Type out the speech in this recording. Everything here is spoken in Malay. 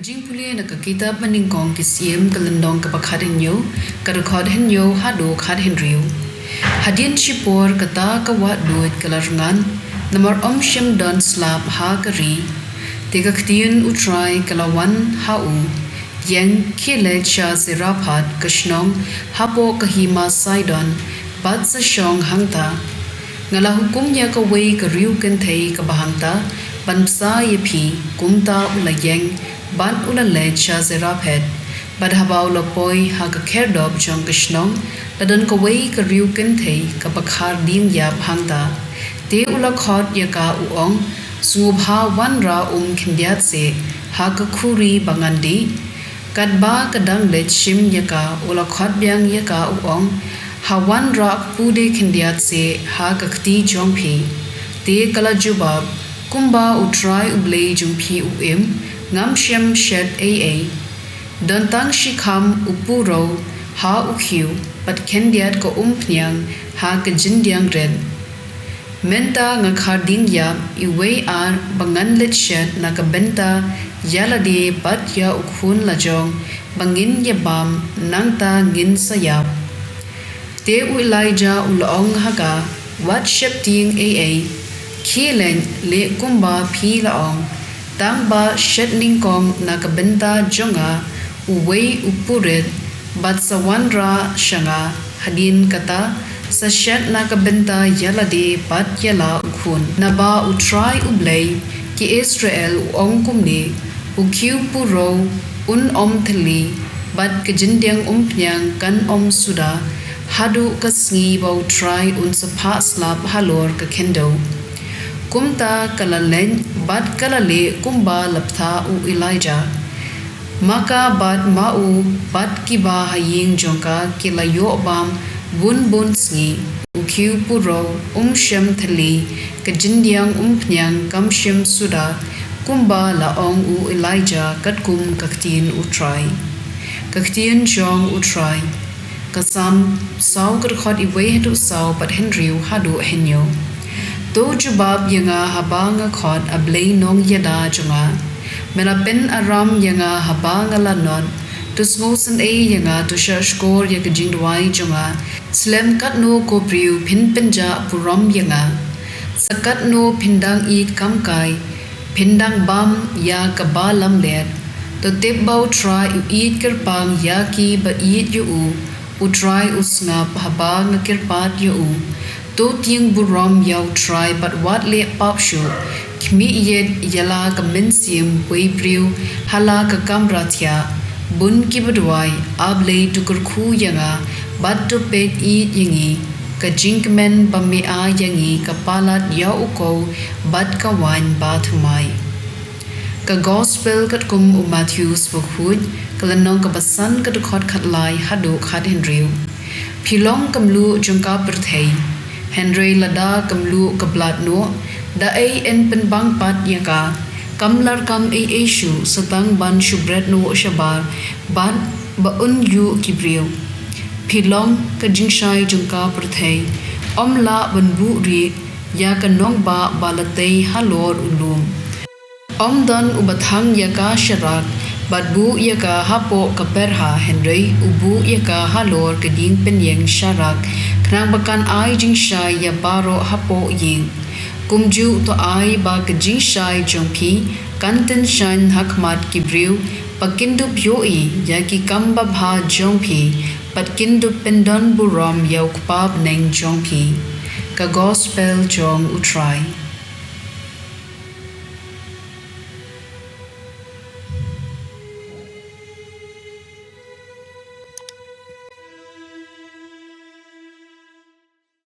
jingpule na kitab maningkong kisiem kalendong kapakharin yo karakod hen yo hado khad hen riu hadien chipor kata kawat duit kalarngan namar shem don slap ha kari tega ktien utrai kalawan hau yang kile cha zirapat kashnong hapo kahima saidon bat sa shong hangta ngala hukum ya ka wei ka riu kan thei ka bahangta bansa ye phi kumta ulayeng ban ulale cha zirapet badhabau lopoi ha ka kherdob jong kashnong ladan ka wei ka riu kan thei ka bakhar ding ya hangta te ulakhot ya ka uong subha wanra khindiat se ha ka khuri bangandi kadba kadang le chim ya ka ulakhot byang ya ka uong hawan rak pude khindiat se ha ka khti jong phi te kala jubab kumba utrai Blei jong phi ngam shem shed aa don tang shikham upuro ha ukhiu pat khendiat ko pnyang ha ka jindyang ren menta nga kharding ya iwe ar bangan let shed na ka benta yala de pat ya ukhun la jong bangin ya bam nangta ngin sayap te Elijah ulong haga wat shep ting aa khilen le kumba phi laong tang ba shet ning kong na kabenta jonga uwei upuret bat sawanra shanga hadin kata sa shet na kabenta yala de bat yala ukhun na ba utrai Blei ki Israel uong kumni ukhiu puro thali bat kajindyang pnyang kan suda hadu kasngi bau try sapha slap halor ka kendo kumta kalalen bat kalale kumba laptha Elijah maka bat mau bat kiba haying jongka kilayo bam bun sngi ukhiu puro shem thali kajindyang pnyang kamshem suda kumba laong Elijah katkum kaktien utrai kaktien jong utrai kasam saw kerkhot iwe hadu saw pat henriu hadu henyo to jubab yanga habanga khot Blei nong yada jonga mena pen aram yanga habanga lanon to smosen a yanga to shashkor yak jingdwai jonga slem kat no ko priu pin penja purom yanga sakat no pindang eat kamkai pindang bam ya kabalam let to tebau try u eat kerpang yaki ba eat yu utrai usngap habang kirpat yu to ting burom yau try but what le pop shu khmi yet yala ka mensim pui priu hala ka kamrathya bun ki budwai Blei tukur khu yanga bat to pet eat yingi ka jinkmen bamme a yangi ka palat ya uko bat ka wan bathmai ka gospel kat kum Matthews bukhud kalanong ka basan ka khot khatlai hadu khat henriu philong kamlu jongka perthei henry lada kamlu kablat no da a en pen bang pat yaka kamlar kam a shu satang ban shubret no shabar ban ba yu kibriu philong ka jingshai jongka perthei omla banbu ri ya ka nong ba balatei halor ulum dan ubathang yaka sharak badbu yaka hapo kaperha henry ubu yaka halor kading penyeng sharak knang bakan ai jing shai ya baro hapo ying kumju to ai ba kajing shai jongpi kanten shan hakmat kibriu pakindu yoi yaki kamba bha jongpi patkindu pendon burom yaukpab neng jongpi ka gospel jong utrai